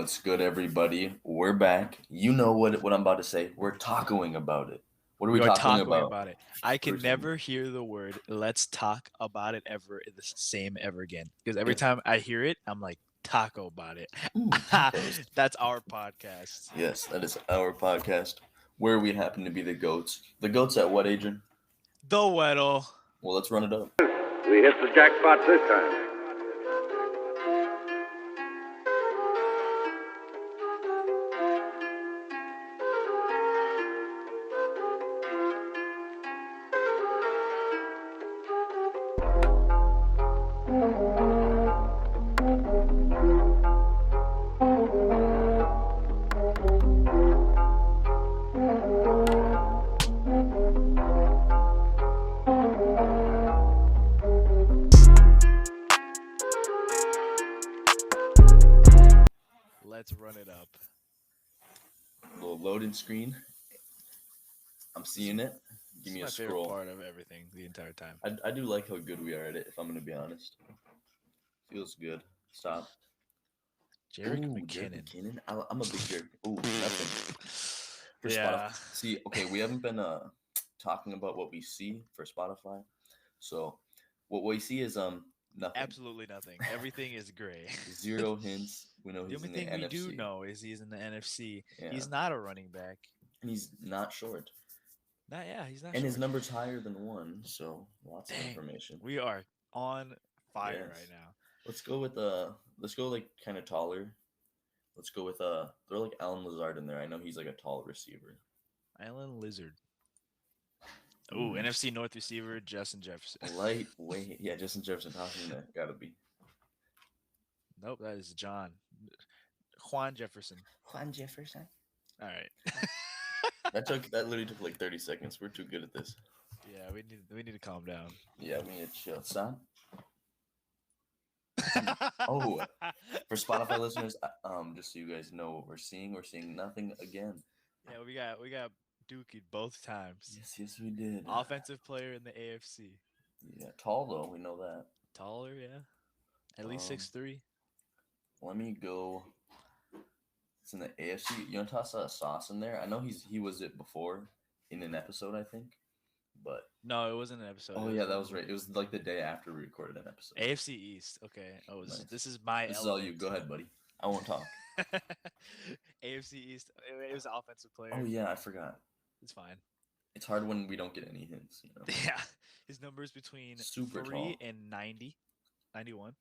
What's good, everybody? We're back. You know what I'm about to say. We're talking about it. What are we We are talking talking about? about it. I What are we can talking never hear the word "let's talk about it" ever the same ever again. Because every about? time I hear it, I'm like, taco about it. Tacos. That's our podcast. Yes, that is our podcast where we happen to be the goats. The goats at what, Adrian? The Weddle. Well, let's run it up. We hit the jackpot this time. Let's run it up. Little loading screen. I'm seeing it. This Give is me my a favorite scroll. part of everything the entire time. I do like how good we are at it, if I'm going to be honest. Feels good. Stop. Jarek Ooh, Jared McKinnon. McKinnon. I'm a big Jared. Ooh, nothing. For Yeah. Spotify. See, okay, we haven't been talking about what we see for Spotify. So what we see is nothing. Absolutely nothing. Everything is gray. Zero hints. We know The he's only in the thing we do NFC. know is he's in the NFC. Yeah. He's not a running back. And he's not short. He's not And his short. number's higher than one, so lots of Dang. information. We are on fire Yes. right now. Let's go with let's go like kind of taller. Let's go with throw like Alan Lazard in there. I know he's like a tall receiver. Island Lizard. Ooh, NFC North receiver Justin Jefferson. Lightweight. Yeah, Justin Jefferson. How's in there? Gotta be. Nope, that is Juan Jefferson. Juan Jefferson. All right. That literally took like 30 seconds. We're too good at this. Yeah, we need to calm down. Yeah, we need to chill. Stop. Oh, for Spotify listeners, just so you guys know what we're seeing nothing again. Yeah, we got Dookie both times. Yes, we did. Offensive player in the AFC. Yeah, tall though. We know that. Taller, yeah. At least 6'3". Let me go. It's in the AFC. You want to toss a sauce in there? I know he was it before in an episode, I think. But No, it wasn't an episode. oh yeah, that was right. It was like the day after we recorded an episode. AFC East. Okay. Oh, Nice. this is my. This is all you. Go ahead, buddy. I won't talk. AFC East. It was an offensive player. Oh yeah, I forgot. It's fine. It's hard when we don't get any hints, you know. Yeah, his number's between Super 3 tall. and 90, 91.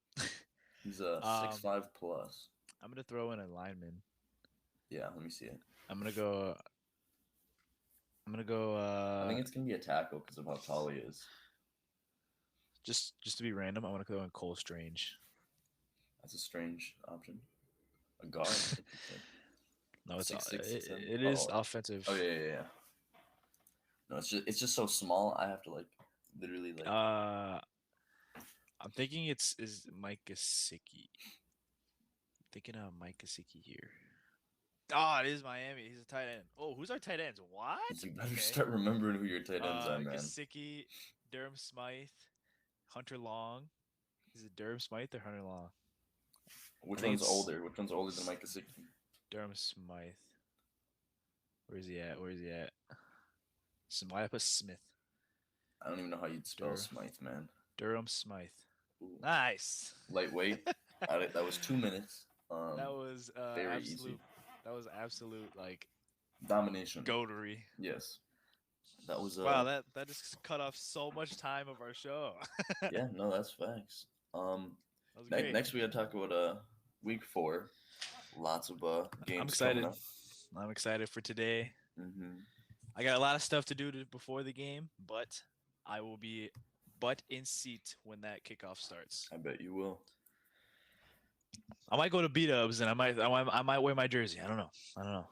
He's a 6'5" plus. I'm gonna throw in a lineman. Yeah, let me see it. I'm gonna go. I think it's gonna be a tackle because of how tall he is. Just to be random, I'm gonna go in Cole Strange. That's a strange option. A guard. No, it's 6'6", it is offensive. Oh yeah. No, it's just so small. I have to like literally like. I'm thinking is Mike Gesicki. Thinking of Mike Gesicki here. Oh, it is Miami. He's a tight end. Oh, who's our tight ends? What? You better start remembering who your tight ends are, man. Gesicki, Durham Smythe, Hunter Long. Is it Durham Smythe or Hunter Long? Which one's older? Which one's older than Mike Gesicki? Durham Smythe. Where is he at? Why I put Smith? I don't even know how you'd spell Smythe, man. Durham Smythe. Ooh. Nice. Lightweight. That was 2 minutes. That was very absolute. easy. That was absolute like domination. Goatery. Yes. That was wow. That just cut off so much time of our show. Yeah, no, that's facts. Next we gotta talk about week 4. Lots of games. I'm excited. Coming up. I'm excited for today. Mm-hmm. I got a lot of stuff to do before the game, but I will be butt in seat when that kickoff starts. I bet you will. I might go to B-Dubs and I might wear my jersey. I don't know.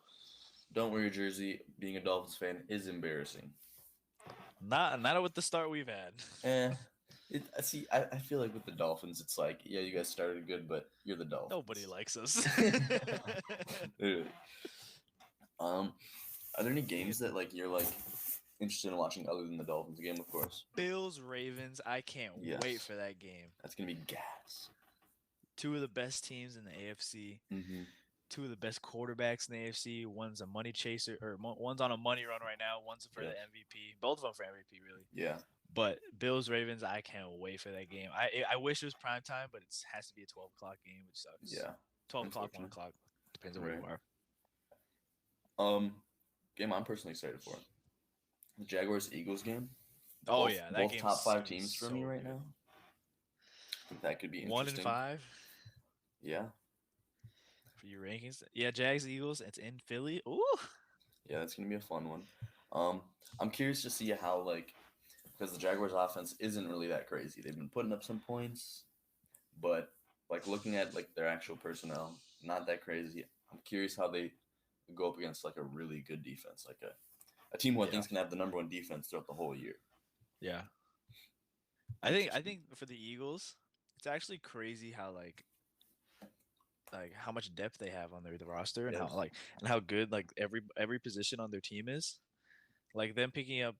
Don't wear your jersey. Being a Dolphins fan is embarrassing. Not with the start we've had. I feel like with the Dolphins, it's like, yeah, you guys started good, but you're the Dolphins. Nobody likes us. Literally. Are there any games that like you're like interested in watching other than the Dolphins game? Of course. Bills Ravens. I can't wait for that game. That's gonna be gas. 2 of the best teams in the AFC. Mm-hmm. two of the best quarterbacks in the AFC. One's a money chaser, or one's on a money run right now. One's for Yeah. the MVP. Both of them for MVP, really. Yeah. But Bills Ravens, I can't wait for that game. I wish it was prime time, but it has to be a 12 o'clock game, which sucks. Yeah. 12 o'clock, 1 Unfortunate. o'clock, depends on where you Right. are. Game I'm personally excited for. The Jaguars-Eagles game. Oh Both- yeah, that both game's top 5 gonna be teams for so me right good. now. I think that could be 1 interesting. and 5 Yeah. for your rankings. Yeah, Jags Eagles. It's in Philly. Ooh. Yeah, that's gonna be a fun one. I'm curious to see how because the Jaguars offense isn't really that crazy. They've been putting up some points, but looking at their actual personnel, not that crazy. I'm curious how they go up against a really good defense, a team who I think is gonna have the number 1 defense throughout the whole year. Yeah. I think for the Eagles, it's actually crazy how how much depth they have on their roster and Yes. how good every position on their team is. Like them picking up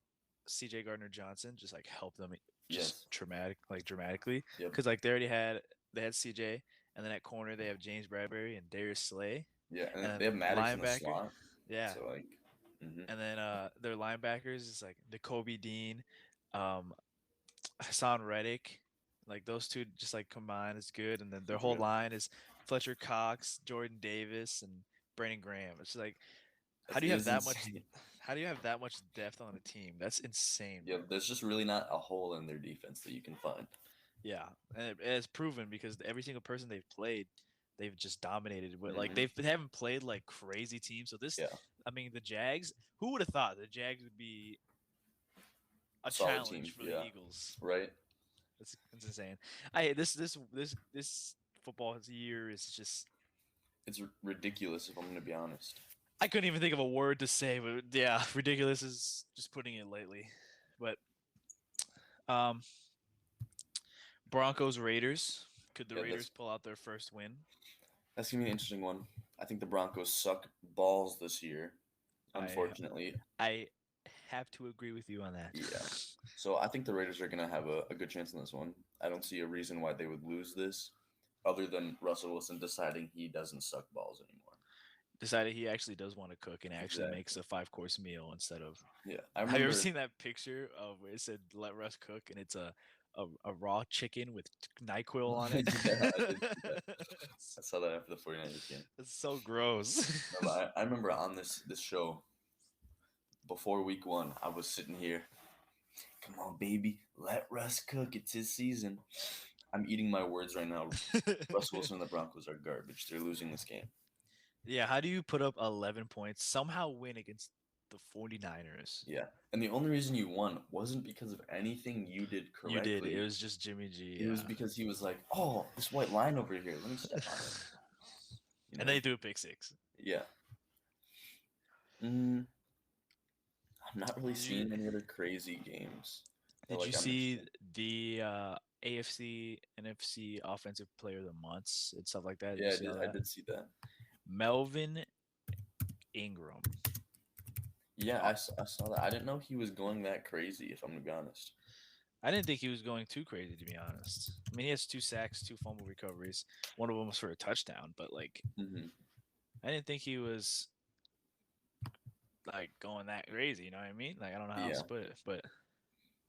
CJ Gardner Johnson just helped them Yes. dramatically Yep. because they had CJ, and then at corner they have James Bradbury and Darius Slay. Yeah, and And they have Maddox in the linebacker- slot. Yeah. So And then their linebackers is N'Kobe Dean, Hassan Reddick. Those two just combined is good, and then their whole Good. line is Fletcher Cox, Jordan Davis, and Brandon Graham. It's how That do you have is that much? insane. How do you have that much depth on a team? That's insane. Yeah, bro. there's just really not a hole in their defense that you can find. Yeah, and it's proven because every single person they've played, they've just dominated. But Mhm. they haven't played crazy teams. So this, Yeah. I mean, the Jags. Who would have thought the Jags would be a Solid challenge team, for yeah. the Eagles? Right? It's insane. This football year is just. It's ridiculous if I'm going to be honest. I couldn't even think of a word to say, but yeah, ridiculous is just putting it lightly. But Broncos Raiders. Could the Yeah, Raiders pull out their first win? That's going to be an interesting one. I think the Broncos suck balls this year, unfortunately. I have to agree with you on that. Yeah. So I think the Raiders are going to have a good chance in this one. I don't see a reason why they would lose this other than Russell Wilson deciding he doesn't suck balls anymore. Decided he actually does want to cook and actually Exactly. makes a 5-course meal instead of. Yeah. Have you ever seen that picture of where it said "Let Russ cook" and it's a raw chicken with NyQuil on it? Yeah, I did see that. I saw that after the 49ers game. It's so gross. No, but I remember on this show, before week 1, I was sitting here. Come on, baby. Let Russ cook. It's his season. I'm eating my words right now. Russell Wilson and the Broncos are garbage. They're losing this game. Yeah, how do you put up 11 points, somehow win against the 49ers? Yeah. And the only reason you won wasn't because of anything you did correctly. You did. It was just Jimmy G. It was because he was like, oh, this white line over here. Let me step on it. You And know? they threw a pick six. Yeah. I'm not really seeing any other crazy games. Did like you I'm see interested. the AFC, NFC Offensive Player of the Months and stuff like that? Yeah, You see all I that? did see that. Melvin Ingram. Yeah, I saw that. I didn't know he was going that crazy, if I'm going to be honest. I didn't think he was going too crazy, to be honest. I mean, he has 2 sacks, 2 fumble recoveries. One of them was for a touchdown, but Mm-hmm. I didn't think he was going that crazy. You know what I mean? I don't know how else Yeah. to put it, but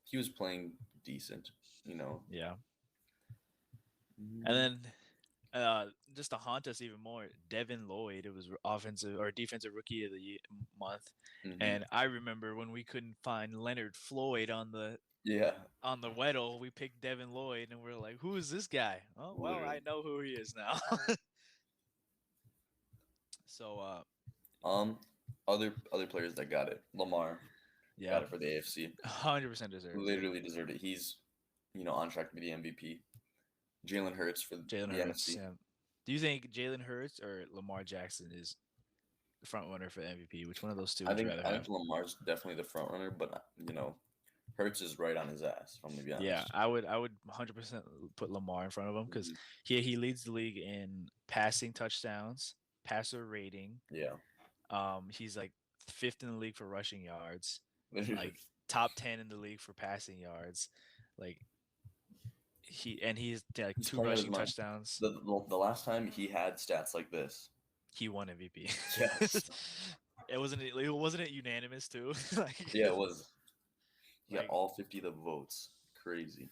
He was playing decent, yeah. Mhm. And then just to haunt us even more, Devin Lloyd. It was offensive or defensive rookie of the month, Mhm. and I remember when we couldn't find Leonard Floyd on the Yeah, Weddle, we picked Devin Lloyd, and we're like, "Who is this guy?" Oh, well, I Literally. know who he is now. So, other players that got it. Lamar yeah, got it for the AFC. 100% deserved. Literally deserved it. He's, on track to be the MVP. Jalen Hurts for Jalen the Hurts. NFC. Yeah. Do you think Jalen Hurts or Lamar Jackson is the front runner for MVP? Which one of those two I would you think rather I have? think Lamar's definitely the front runner, but Hurts is right on his ass. If I'm gonna be honest. Yeah, I would 100% put Lamar in front of him because Mhm. he leads the league in passing touchdowns, passer rating. Yeah. He's 5th in the league for rushing yards, Literally. top 10 in the league for passing yards. He's He's 2 playing out of his rushing mind. touchdowns. The last time he had stats like this, he won MVP. Yes. It wasn't unanimous too. Like Yeah, it was. He got like all 50 of the votes. Crazy.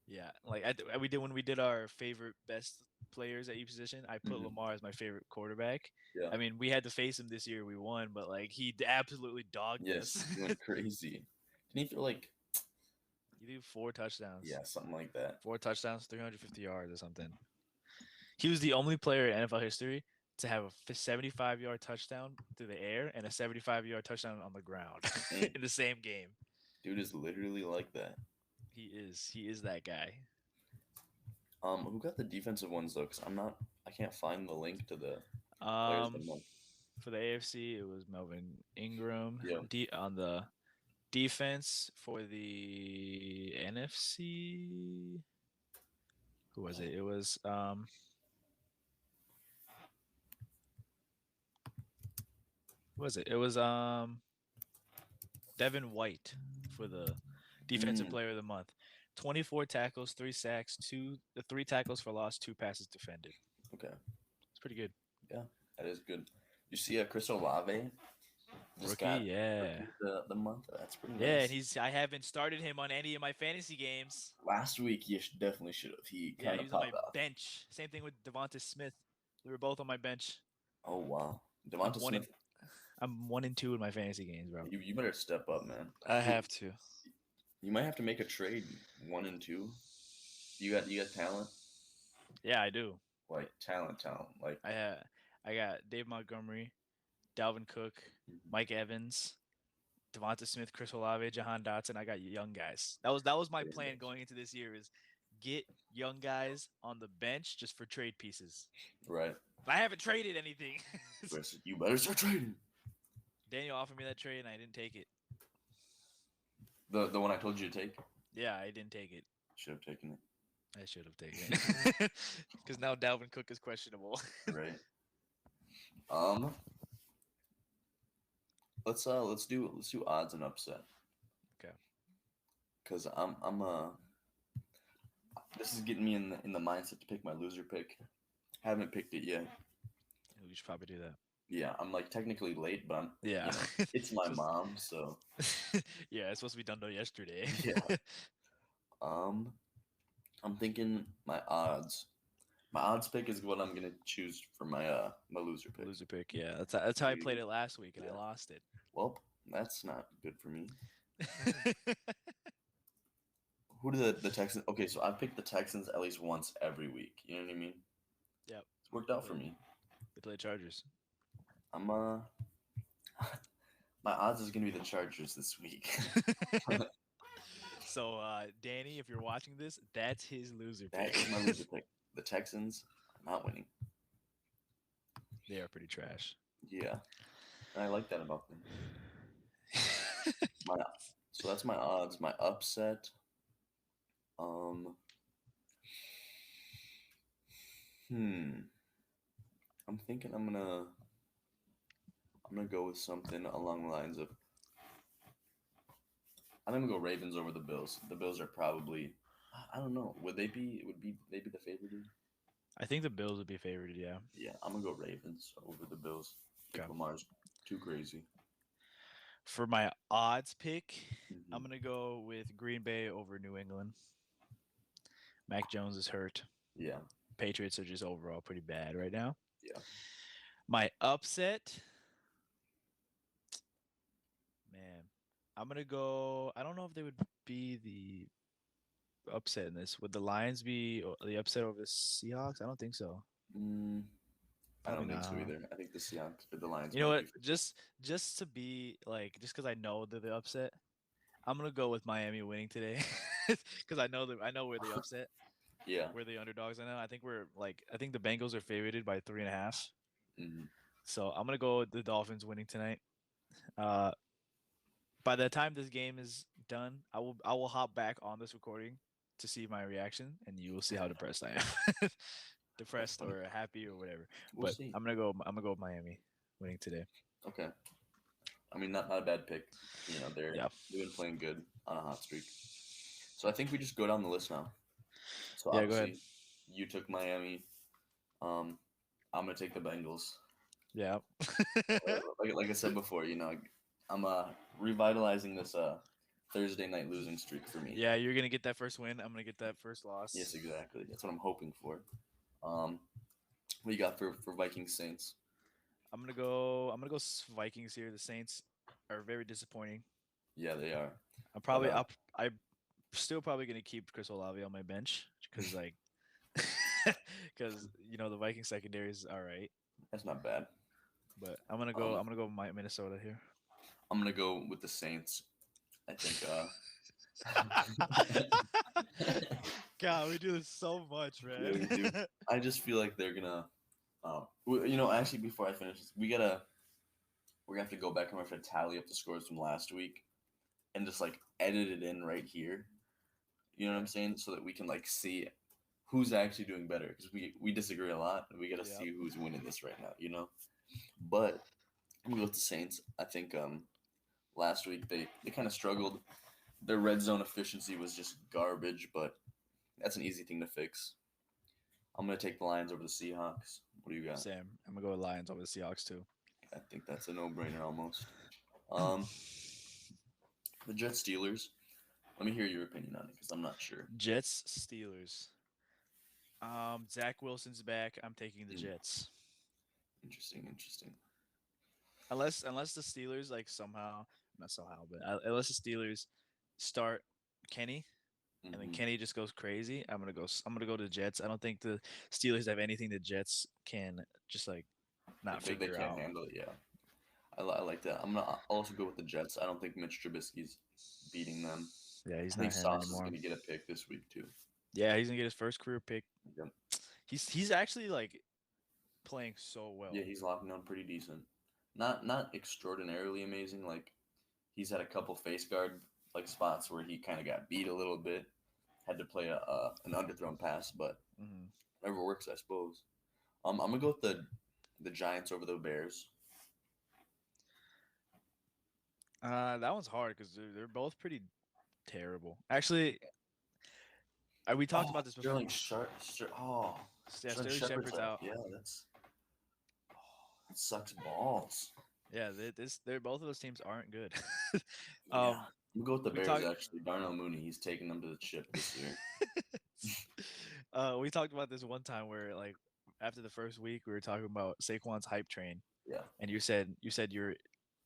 yeah, like we did when we did our favorite best players at each position. I put Mhm. Lamar as my favorite quarterback. Yeah. I mean, we had to face him this year. We won, but like he absolutely dogged Yes, us. he went crazy. Didn't he throw like, He threw 4 touchdowns. yeah, something like that? 4 touchdowns, 350 yards or something. He was the only player in NFL history to have a 75-yard touchdown through the air and a 75-yard touchdown on the ground Dang. in the same game. Dude is literally like that. He is. He is that guy. Who got the defensive ones though? Because I can't find the link to the players of the month. For the AFC, it was Melvin Ingram. Yeah. On the defense for the NFC, who was it? It was who was it? It was Devin White for the defensive player of the month. 24 tackles, 3 sacks, 3 tackles for loss, 2 passes defended. Okay. It's pretty good. Yeah, that is good. You see, Chris Olave just Rookie, got yeah. the month. That's pretty Yeah, nice. and I haven't started him on any of my fantasy games. Last week, you definitely should have. He Yeah, kind he of was on my popped off. bench. Same thing with Devonta Smith. We were both on my bench. Oh wow, I'm Devonta 1 Smith. I'm 1-2 in my fantasy games, bro. You better step up, man. I have to. You might have to make a trade 1 and 2. You got talent, Yeah, I do. like talent. Like I got Dave Montgomery, Dalvin Cook, Mike Evans, Devonta Smith, Chris Olave, Jahan Dotson. I got young guys. That was my plan going into this year is get young guys on the bench just for trade pieces. right. But I haven't traded anything. You better start trading. Daniel offered me that trade and I didn't take it. The one I told you to take. Yeah, I didn't take it. Should have taken it. I should have taken it. Because now Dalvin Cook is questionable. Right. Let's do odds and upset. Okay. Cause I'm this is getting me in the mindset to pick my loser pick. Haven't picked it yet. We should probably do that. Yeah, I'm like technically late, but I'm Yeah. it's my mom, so Yeah, it's supposed to be done though yesterday. Yeah. I'm thinking my odds. My odds pick is what I'm gonna choose for my my loser pick. Loser pick, yeah. That's how I played Yeah. it last week and I Yeah. lost it. Well, that's not good for me. Who do the Texans? Okay, so I picked the Texans at least once every week. You know what I mean? Yep. It's worked out for me. They play Chargers. I'm my odds is gonna be the Chargers this week. So Danny, if you're watching this, that's his loser That pick. is my loser pick. The Texans are not winning. They are pretty trash. Yeah, and I like that about them. So that's my odds. My upset. I'm thinking I'm gonna go with something along the lines of I'm gonna go Ravens over the Bills. The Bills are probably I don't know. Would they be the favorite? I think the Bills would be favored, yeah. Yeah, I'm gonna go Ravens over the Bills. Okay. Lamar's too crazy. For my odds pick, Mhm. I'm gonna go with Green Bay over New England. Mac Jones is hurt. Yeah. Patriots are just overall pretty bad right now. Yeah. My upset, man, I'm gonna go. I don't know if they would be the upset in this. Would the Lions be the upset over the Seahawks? I don't think so. I don't Probably think so not. either. I think the Seahawks, but the Lions. You know might what? be Just to be like, just because I know they're the upset, I'm gonna go with Miami winning today, because I know we're the upset. Yeah. We're the underdogs. I know. I think the Bengals are favored by 3.5. Mm-hmm. So I'm gonna go with the Dolphins winning tonight. By the time this game is done, I will hop back on this recording to see my reaction, and you will see how depressed I am. Depressed or happy or whatever. We'll But see. I'm gonna go with Miami winning today. Okay. I mean, not a bad pick. You know, they've been playing good on a hot streak. So I think we just go down the list now. So Yeah, go obviously, ahead. you took Miami. I'm gonna take the Bengals. Yeah. Like I said before, I'm revitalizing this Thursday night losing streak for me. Yeah, you're gonna get that first win. I'm gonna get that first loss. Yes, exactly. That's what I'm hoping for. What you got for Vikings Saints? I'm gonna go Vikings here. The Saints are very disappointing. Yeah, they are. I'm still probably gonna keep Chris Olave on my bench because like because the Viking secondary is all right, That's not bad. but I'm gonna go with my Minnesota here. I'm gonna go with the Saints. I think. God, we do this so much, Yeah, man. we do. I just feel like they're gonna. Actually, before I finish this, we're gonna have to go back and we're gonna tally up the scores from last week, and just like edit it in right here. You know what I'm saying? So that we can like see who's actually doing better because we disagree a lot, and we gotta see who's winning this right now. But I'm gonna go with the Saints. I think last week they kind of struggled. Their red zone efficiency was just garbage, but that's an easy thing to fix. I'm gonna take the Lions over the Seahawks. What do you got? Sam, I'm gonna go with Lions over the Seahawks too. I think that's a no-brainer almost. The Jets Steelers. Let me hear your opinion on it because I'm not sure. Jets Steelers. Zach Wilson's back. I'm taking the Jets. Interesting. Unless the Steelers like somehow not somehow, but unless the Steelers start Kenny and then Kenny just goes crazy, I'm gonna go to the Jets. I don't think the Steelers have anything the Jets can just like not They figure can't out. handle it. Yeah, I like that. I'm gonna also go with the Jets. I don't think Mitch Trubisky's beating them. Yeah, he's I think not him Sauce anymore. is gonna get a pick this week too. Yeah, he's gonna get his first career pick. Yep. He's actually like playing so well. Yeah, he's locking down pretty decent. Not extraordinarily amazing. Like he's had a couple face guard like spots where he kind of got beat a little bit. Had to play an underthrown pass, but whatever works, I suppose. I'm gonna go with the Giants over the Bears. That one's hard because they're both pretty terrible. Actually, we talked about this before. Sterling Shepard's out. Yeah, that sucks balls. Yeah, they're both of those teams aren't good. I'm gonna go with the Bears. Actually, Darnell Mooney, he's taking them to the chip this year. We talked about this one time where like after the first week we were talking about Saquon's hype train. Yeah. And you said you're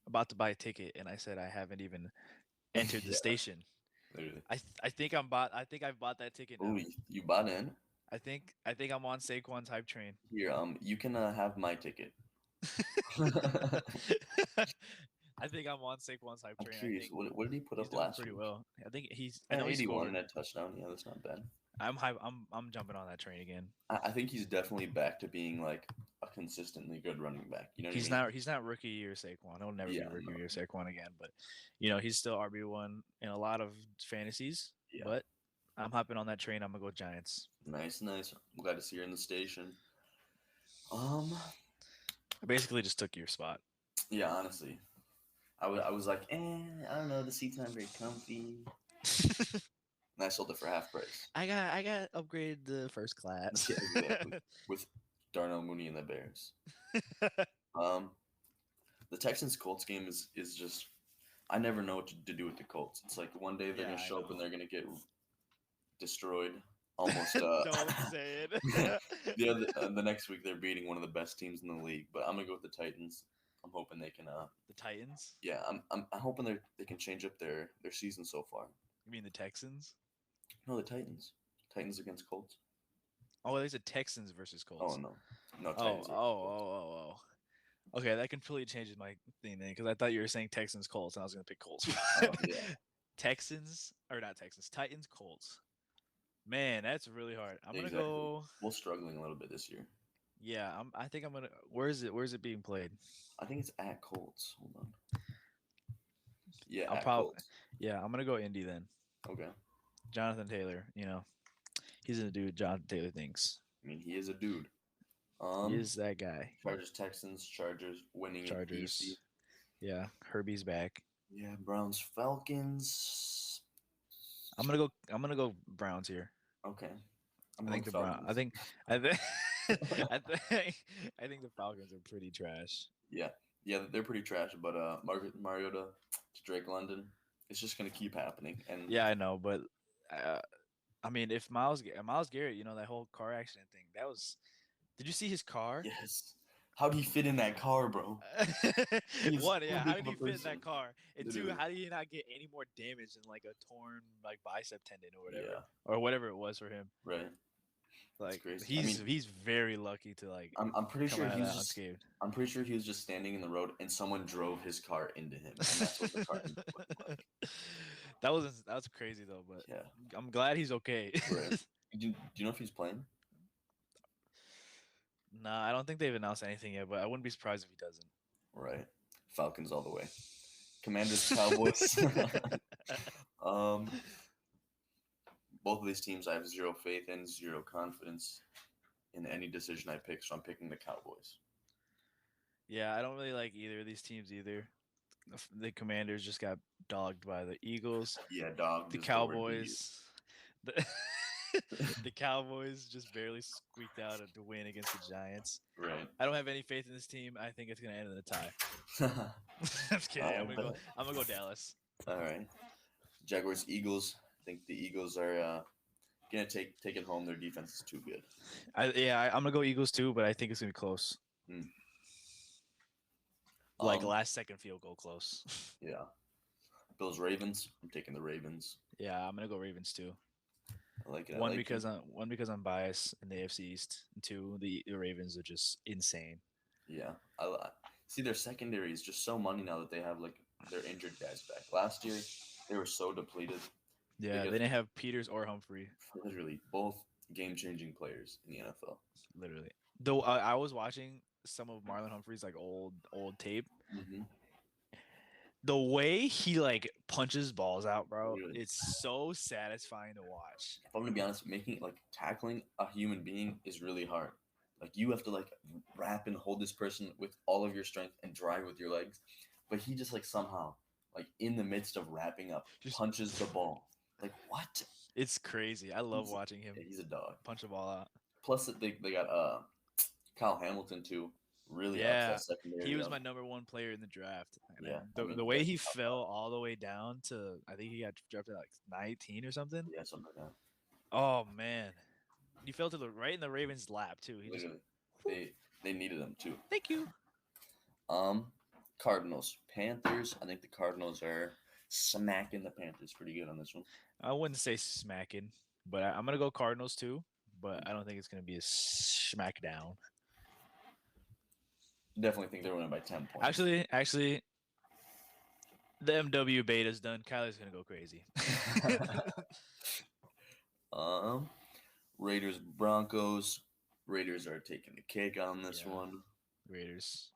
about to buy a ticket, and I said I haven't even entered the station. Literally. I think I've bought that ticket now. Ooh, you bought in? I think I'm on Saquon's hype train. Here, you can have my ticket. I think I'm on Saquon's hype train. I'm curious, what did he put up last pretty week? well. I think he's 81 and a touchdown. Yeah, that's not bad. I'm hype. I'm jumping on that train again. I think he's definitely back to being like a consistently good running back. You know, he's not rookie year Saquon. He'll never be rookie year Saquon again. But he's still RB1 in a lot of fantasies. Yeah. But I'm hopping on that train. I'm gonna go Giants. Nice. I'm glad to see you in the station. I basically just took your spot. Yeah, honestly, I was like, I don't know. The seats aren't very comfy. And I sold it for half price. I got upgraded to first class. Yeah, exactly. With Darnell Mooney and the Bears. The Texans Colts game is just, I never know what to do with the Colts. It's like one day they're gonna show up and they're gonna get destroyed. Almost. Don't say it. The next week they're beating one of the best teams in the league, but I'm gonna go with the Titans. I'm hoping they can. The Titans. Yeah, I'm hoping they can change up their season so far. You mean the Texans? No, the Titans. Titans against Colts. Oh, there's a Texans versus Colts. Oh no. Titans Oh. Okay, that completely changes my thing then because I thought you were saying Texans Colts and I was gonna pick Colts. Yeah. Titans Colts. Man, that's really hard. I'm gonna go. We're struggling a little bit this year. Yeah, I think I'm gonna. Where is it being played? I think it's at Colts. Hold on. Yeah, Colts. Yeah, I'm gonna go Indy then. Okay. Jonathan Taylor, he's a dude. Jonathan Taylor thinks. I mean, he is a dude. He is that guy. Chargers winning. Chargers. Yeah, Herbie's back. Yeah, Browns Falcons. I'm gonna go Browns here. Okay. I think the Browns. I think I think the Falcons are pretty trash. Yeah, they're pretty trash. But Mariota to Drake London, it's just gonna keep happening. And Yeah, I know, but uh, I mean, if Miles Garrett, that whole car accident thing, that was. Did you see his car? yes, how'd he fit in that car, bro? He's One, too yeah. big How of did a he fit in person. that car? And two, Literally. how did he not get any more damage than like a torn like bicep tendon or whatever, Yeah, or whatever it was for him? right. That's Like crazy. I he's mean, he's very lucky to like I'm pretty come sure out of he was that just unscathed. I'm pretty sure he was just standing in the road and someone drove his car into him, and that's what the car ended up looking like. That was crazy though, but Yeah, I'm glad he's okay. right. Do you know if he's playing? Nah, I don't think they've announced anything yet, but I wouldn't be surprised if he doesn't. Right. Falcons all the way. Commanders, Cowboys. um, both of these teams I have zero faith in, zero confidence in any decision I pick, so I'm picking the Cowboys. Yeah, I don't really like either of these teams either. The Commanders just got dogged by the Eagles. Yeah, dog The is the word to use. Cowboys, the, the Cowboys just barely squeaked out a win against the Giants. Right. I don't have any faith in this team. I think it's gonna end in a tie. I'm just kidding. I'm gonna go Dallas. All right. Jaguars, Eagles. I think the Eagles are gonna take it home. Their defense is too good. I'm gonna go Eagles too, but I think it's gonna be close. Hmm. Like last second field goal close. Yeah. Bills, Ravens. I'm taking the Ravens. Yeah, I'm gonna go Ravens too. I like it. One because I'm biased in the AFC East, and two, the Ravens are just insane. Yeah, I see their secondary is just so money now that they have like their injured guys back. Last year they were so depleted. Yeah, they didn't have Peters or Humphrey. Literally, both game-changing players in the NFL. Literally, though I was watching some of Marlon Humphrey's like old tape. Mm-hmm. The way he like punches balls out, bro, Really. it's so satisfying to watch. If I'm gonna be honest, tackling a human being is really hard. Like you have to like wrap and hold this person with all of your strength and drive with your legs, but he just like somehow like in the midst of wrapping up Just punches the ball. Like what? It's crazy. I love watching him Yeah, he's a dog. punch a ball out. Plus they got Kyle Hamilton too. Really Yeah, ups that secondary. he was up. my number one player in the draft. And Yeah, the way he fell all the way down to, I think he got drafted at like 19 or something. Yeah, something like that. Oh man, he fell to the right in the Ravens' lap too. He just They needed him too. thank you. Cardinals, Panthers. I think the Cardinals are smacking the Panthers pretty good on this one. I wouldn't say smacking, but I'm gonna go Cardinals too. But I don't think it's gonna be a smackdown. Definitely think they're winning by 10 points. Actually, the MW beta's done. Kyler's gonna go crazy. Raiders, Broncos. Raiders are taking the cake on this Yeah. one. Raiders.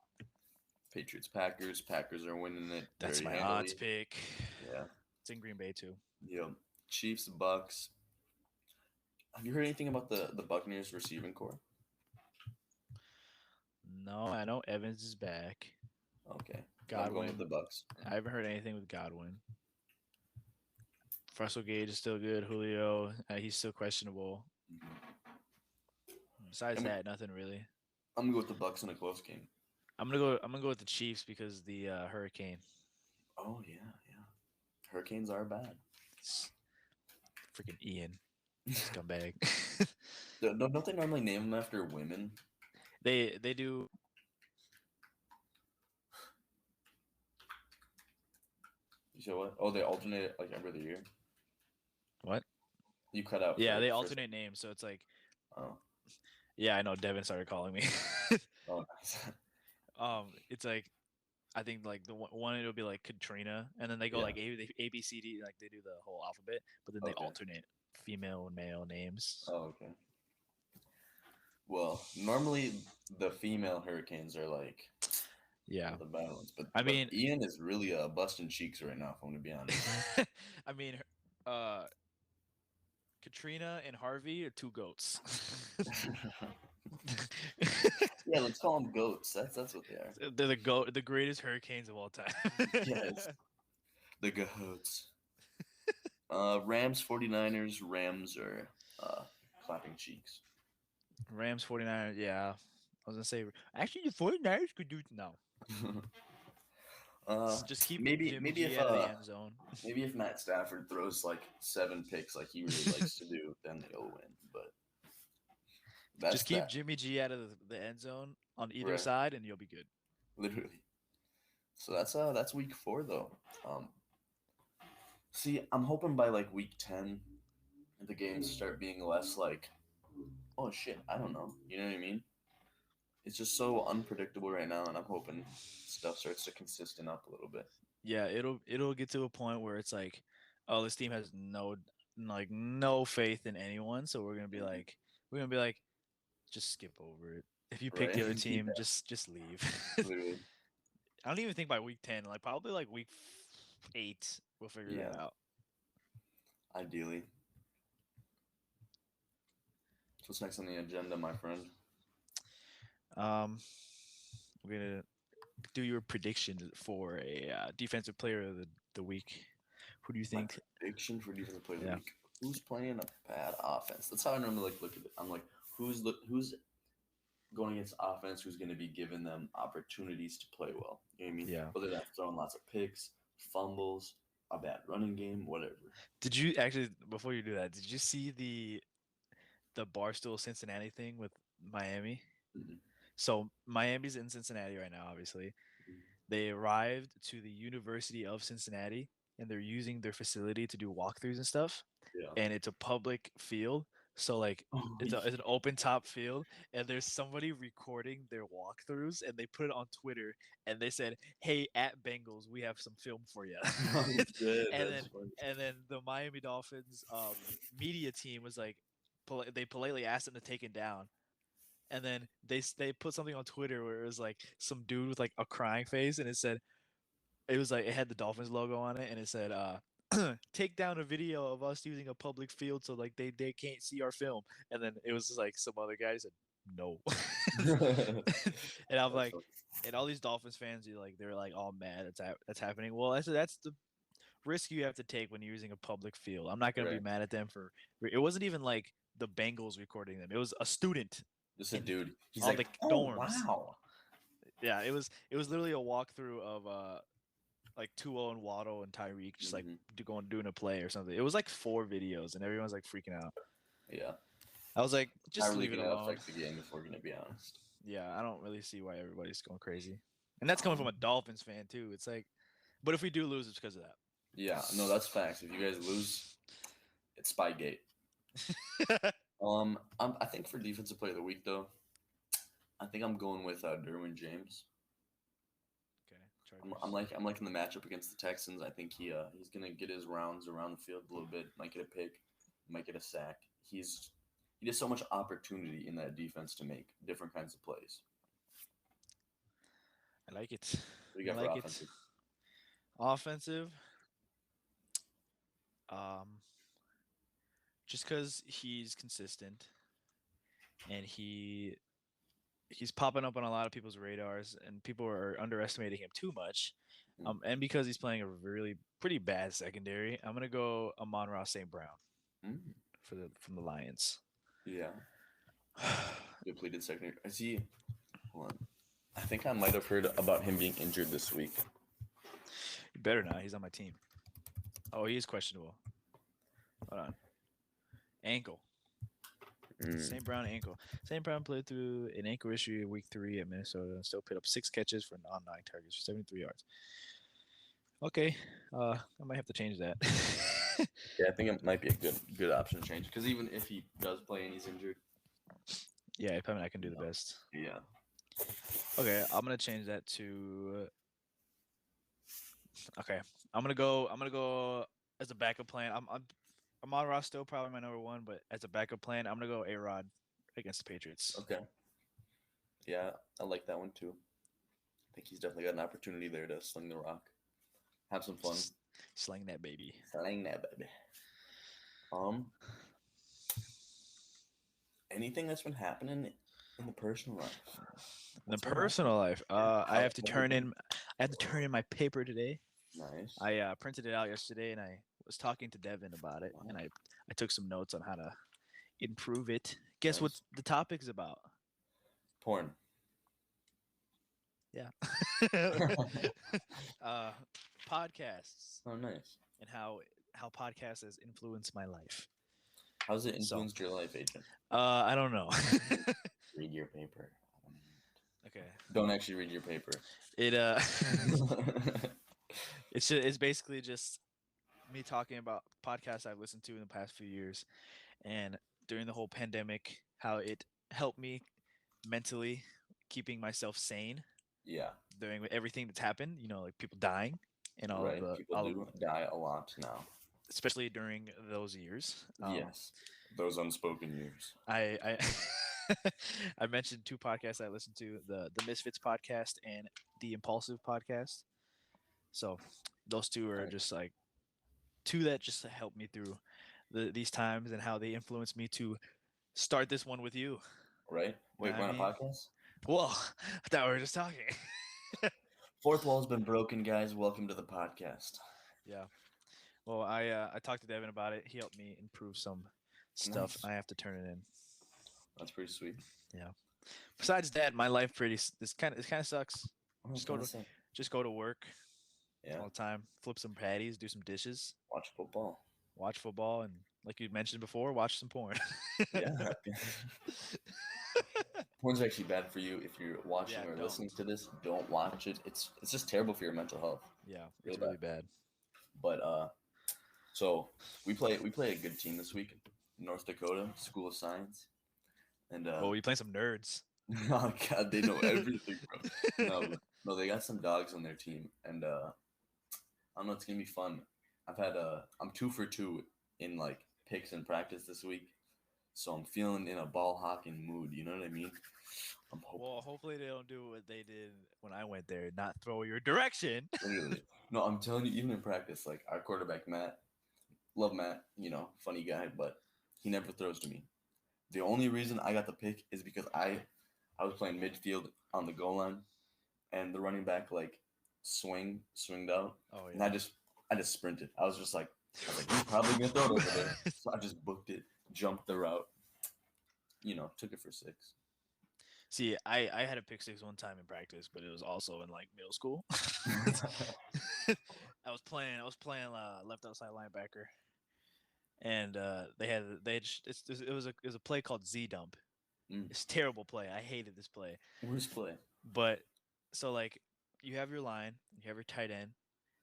Patriots, Packers. Packers are winning it. That's very my handily. odds pick. Yeah. It's in Green Bay too. Yep. Chiefs, Bucks. Have you heard anything about the Buccaneers receiving core? No, I know Evans is back. Okay. I'm Godwin. going with the Bucks. I haven't heard anything with Godwin. Russell Gage is still good. Julio, he's still questionable. Besides that, nothing really. I'm gonna go with the Bucks in a close game. I'm gonna go with the Chiefs because the hurricane. Oh yeah. Hurricanes are bad. Freaking Ian, scumbag. Don't they normally name them after women? They do. You said what? Oh, they alternate it like every other year. What? You cut out. Yeah, for, they for- alternate names, so it's like. Oh. Yeah, I know. Devin started calling me. Oh, nice. It's like, I think like the one it'll be like Katrina, and then they go Yeah. like A B C D, like they do the whole alphabet, but then they Okay. alternate female and male names. Oh, okay. Well, normally the female Hurricanes are like Yeah, the bad ones, but I mean- Ian is really busting cheeks right now. If I'm gonna be honest. I mean, Katrina and Harvey are two goats. Yeah, let's call them goats. That's what they are. They're the greatest hurricanes of all time. Yes. The goats. Rams 49ers. Rams are clapping cheeks. Rams 49ers. Yeah, I was gonna say actually the 49ers could do no. Just keep Jimmy Maybe G if out of the end zone. maybe if Matt Stafford throws like 7 picks like he really likes to do, then they'll win. But that's Just keep that. Jimmy G out of the end zone on either Right. side, and you'll be good. Literally. So that's week 4 though. Um, see, I'm hoping by like week 10, the games start being less like, oh shit, I don't know. You know what I mean? It's just so unpredictable right now, and I'm hoping stuff starts to consistent up a little bit. Yeah, it'll get to a point where it's like, oh, this team has no faith in anyone, so we're gonna be like, just skip over it. If you pick Right? the other Yeah, team, just leave. literally. I don't even think by week 10, like probably like week 8, we'll figure Yeah, that out. ideally. So what's next on the agenda, my friend? Um, we're gonna do your predictions for a defensive player of the week. Who do you My think? prediction for defensive player of the Yeah. week. Who's playing a bad offense? That's how I normally like look at it. I'm like, who's going against offense? Who's going to be giving them opportunities to play well? You know what I mean? Yeah. Whether that's throwing lots of picks, fumbles, a bad running game, whatever. Did you actually before you do that? Did you see the Barstool Cincinnati thing with Miami? Mhm. So Miami's in Cincinnati right now, obviously. They arrived to the University of Cincinnati and they're using their facility to do walkthroughs and stuff. Yeah. And it's a public field. So like Oh, it's an open top field and there's somebody recording their walkthroughs and they put it on Twitter and they said, "Hey, at Bengals, we have some film for you." good. and then That's funny. and then the Miami Dolphins media team was like they politely asked them to take it down and then they put something on Twitter where it was like some dude with like a crying face, and it was like it had the Dolphins logo on it, and it said, "Take down a video of us using a public field so like they can't see our film." And then it was just like some other guy said, "No," and I'm That's like, funny. and all these Dolphins fans, they're like all mad that's happening. Well, that's the risk you have to take when you're using a public field. I'm not gonna be Right. mad at them for it. Wasn't even like the Bengals recording them. It was a student Just a in dude. He's on like, the oh dorms. wow. Yeah, it was literally a walkthrough of like Tua and Waddle and Tyreek just like Mhm. doing a play or something. It was like 4 videos and everyone's like freaking out. Yeah. I was like, Not just really leave it gonna alone. affect the game if we're gonna be honest. Yeah, I don't really see why everybody's going crazy. And that's coming from Um, a Dolphins fan too. It's like, but if we do lose, it's because of yeah, no, that's facts. If you guys lose, it's Spygate. that. I think for defensive player of the week though, I think I'm going with Derwin James. Okay, I'm, Chargers. I'm like I'm liking the matchup against the Texans. I think he's gonna get his rounds around the field a little bit. Might get a pick, might get a sack. He has so much opportunity in that defense to make different kinds of plays. I like it. What do you I got for like it. offensive? Offensive. Um, just because he's consistent and he's popping up on a lot of people's radars, and people are underestimating him too much. Mm. And because he's playing a really pretty bad secondary, I'm gonna go Amon-Ra St. Brown Mm. from the Lions. Yeah, depleted secondary. I see. Hold on. I think I might have heard about him being injured this week. You better not. He's on my team. Oh, he is questionable. Hold on. Ankle. Mm. St. Brown ankle. St. Brown played through an ankle issue in week 3 at Minnesota and still put up 6 catches for 9 targets for 73 yards. Okay, I might have to change that. Yeah, I think it might be a good option to change because even if he does play and he's injured, Yeah, probably I can do the best. yeah. Okay, I'm gonna change that to. Okay, I'm gonna go. As a backup plan. I'm on Ross still probably my number 1, but as a backup plan, I'm gonna go A-Rod against the Patriots. Okay. Yeah, I like that one too. I think he's definitely got an opportunity there to sling the rock, have some fun, Sling that baby. sling that baby. Anything that's been happening in the personal life? In the What's been happening? personal life, I How's have to turn everything? in. I had to turn in my paper today. Nice. I printed it out yesterday, and I was talking to Devin about it, and Wow. I took some notes on how to improve it, Guess what Nice. the topic's about? Porn. Yeah. uh, podcasts Oh, nice. and how podcasts has influenced my life. How's it So, influenced your life, Adrian? I don't know. Read your paper. Okay. Don't actually read your paper. It it's basically just me talking about podcasts I've listened to in the past few years, and during the whole pandemic, how it helped me mentally, keeping myself sane Yeah, during everything that's happened. You know, like people dying and right. People all of, do die a lot now. especially during those years. Yes, those unspoken years. I I mentioned two podcasts I listened to: the Misfits podcast and the Impulsive podcast. So those two are Right. just like two that just helped me through these times and how they influenced me to start this one with you. Right? You know Wait, what we're I on a mean? podcast? Whoa, I thought we were just talking. Fourth wall's been broken, guys. Welcome to the podcast. Yeah. Well, I talked to Devin about it. He helped me improve some stuff. Nice. I have to turn it in. That's pretty sweet. Yeah. Besides that, my life this kind of sucks. I was Just go gonna to say, just go to work yeah, all the time, flip some patties, do some dishes, watch football. watch football, and like you mentioned before, watch some porn. Yeah. Porn's actually bad for you if you're watching Yeah, or don't. listening to this. Don't watch it. It's just terrible for your mental health. Yeah, Real it's really bad. But so we play a good team this week, North Dakota School of Science, and Oh, you playing some nerds? oh god, they know everything, bro. No, they got some dogs on their team, and I don't know, it's gonna be fun. I'm 2 for 2 in like picks and practice this week, so I'm feeling in a ball hawking mood. You know what I mean? I'm hoping. Well, hopefully they don't do what they did when I went there, not throw your direction. Literally. No, I'm telling you, even in practice, like our quarterback Matt, love Matt, funny guy, but he never throws to me. The only reason I got the pick is because I was playing midfield on the goal line, and the running back like swinged out, Oh and yeah. I just sprinted. I was like, he's probably gonna throw it over there, so I just booked it, jumped the route, took it for 6. See, I had a pick six one time in practice, but it was also in like middle school. I was playing left outside linebacker, and it was a play called Z dump. Mm. It's a terrible play. I hated this play. Worst play. But so like you have your line, you have your tight end.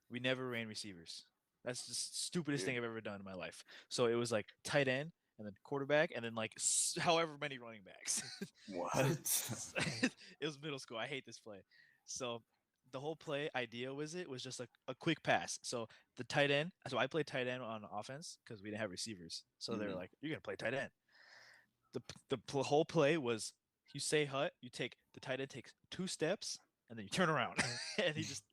We never ran receivers. That's the stupidest thing I've ever done in my life. So it was like tight end and then quarterback and then like however many running backs. What? It was middle school. I hate this play. So the whole play idea was just a quick pass. So the tight end. So I played tight end on offense because we didn't have receivers. So they were like, "You're gonna play tight end." The whole play was you say hut, you take the tight end takes 2 steps and then you turn around and he just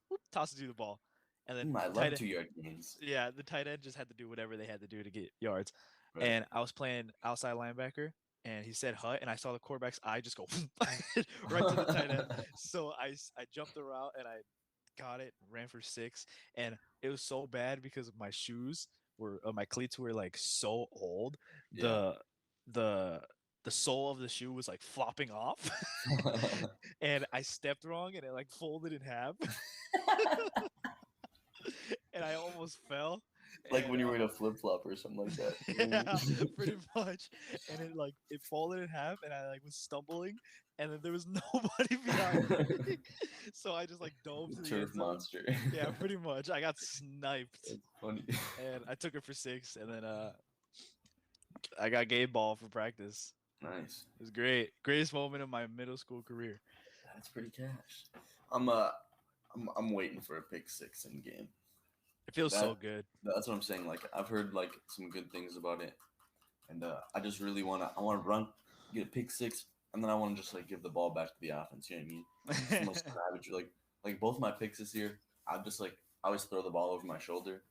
whoop, tosses you the ball. And then I the love tight end, 2-yard gains. yeah, the tight end just had to do whatever they had to do to get yards. Right. And I was playing outside linebacker and he said hut and I saw the quarterback's eye just go right to the tight end. So I jumped the route and I got it, ran for 6, and it was so bad because my shoes were my cleats were like so old. Yeah. The sole of the shoe was like flopping off and I stepped wrong and it like folded in half and I almost fell. Like And, when you were in a flip flop or something like that. yeah, pretty much. And it folded in half and I like was stumbling and then there was nobody behind me. So I just like dove to the Turf end zone. monster. Yeah, pretty much. I got sniped. That's funny. And I took it for 6 and then I got game ball for practice. Nice. It was great. Greatest moment of my middle school career. That's pretty cash. I'm waiting for a pick 6 in game. It feels so good. That's what I'm saying. Like I've heard like some good things about it, and I just really want to run, get a pick 6, and then I want to just like give the ball back to the offense. You know what I mean? It's the most savage. Like both my picks this year, I always throw the ball over my shoulder.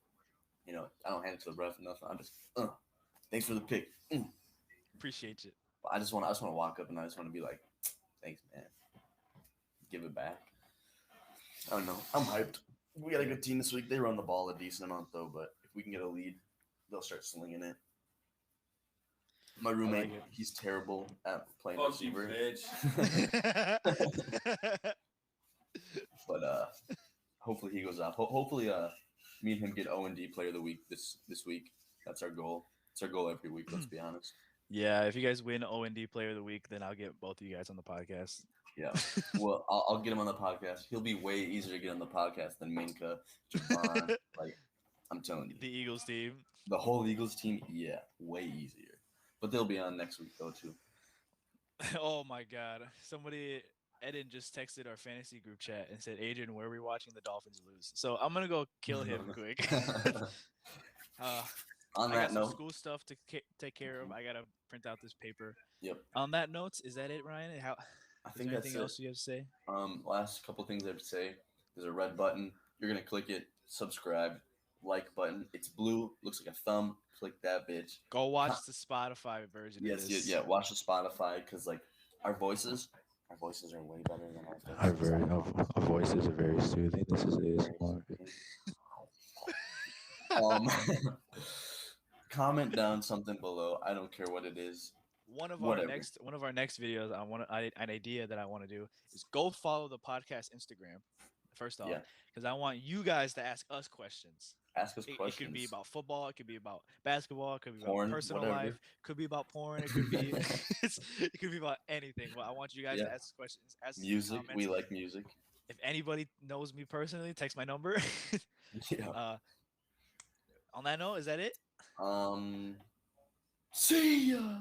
I don't hand it to the ref or nothing. I just thanks for the pick. Appreciate it. But I just want to walk up and I just want to be like, thanks, man. Give it back. I don't know. I'm hyped. We got a good team this week. They run the ball a decent amount though, but if we can get a lead, they'll start slinging it. My roommate, it. he's terrible at playing Fuck you, receiver. bitch. But hopefully he goes off. Hopefully me and him get O&D player of the week this week. That's our goal. It's our goal every week. Let's be honest. Yeah, if you guys win O&D Player of the Week, then I'll get both of you guys on the podcast. Yeah. Well, I'll get him on the podcast. He'll be way easier to get on the podcast than Minka, Javon. Like, I'm telling you. The Eagles team. The whole Eagles team, yeah, way easier. But they'll be on next week, though, too. Oh, my God. Eden just texted our fantasy group chat and said, Adrian, where are we watching the Dolphins lose? So I'm going to go kill him quick. On I that got some note, school stuff to take care of. I got to print out this paper. Yep. On that note, is that it, Ryan? I Is think there that's anything it. else you have to say? Last couple things I have to say. There's a red button. You're gonna click it. Subscribe. Like button. It's blue. Looks like a thumb. Click that bitch. Go watch the Spotify version of Yes, this. yeah. Watch the Spotify because like our voices are way better than our faces. Our voices are very soothing. This is ASMR. Comment down something below. I don't care what it is. One of Whatever. our next videos, an idea that I want to do is go follow the podcast Instagram. First off, Yeah. because I want you guys to ask us questions. Ask us It questions. could be about football. It could be about basketball. It could be Porn, about personal whatever. life. Could be about porn. It could be it could be about anything. But I want you guys to ask questions. Ask Music. comments. We like music. If anybody knows me personally, text my number. Yeah. On that note, is that it? See ya.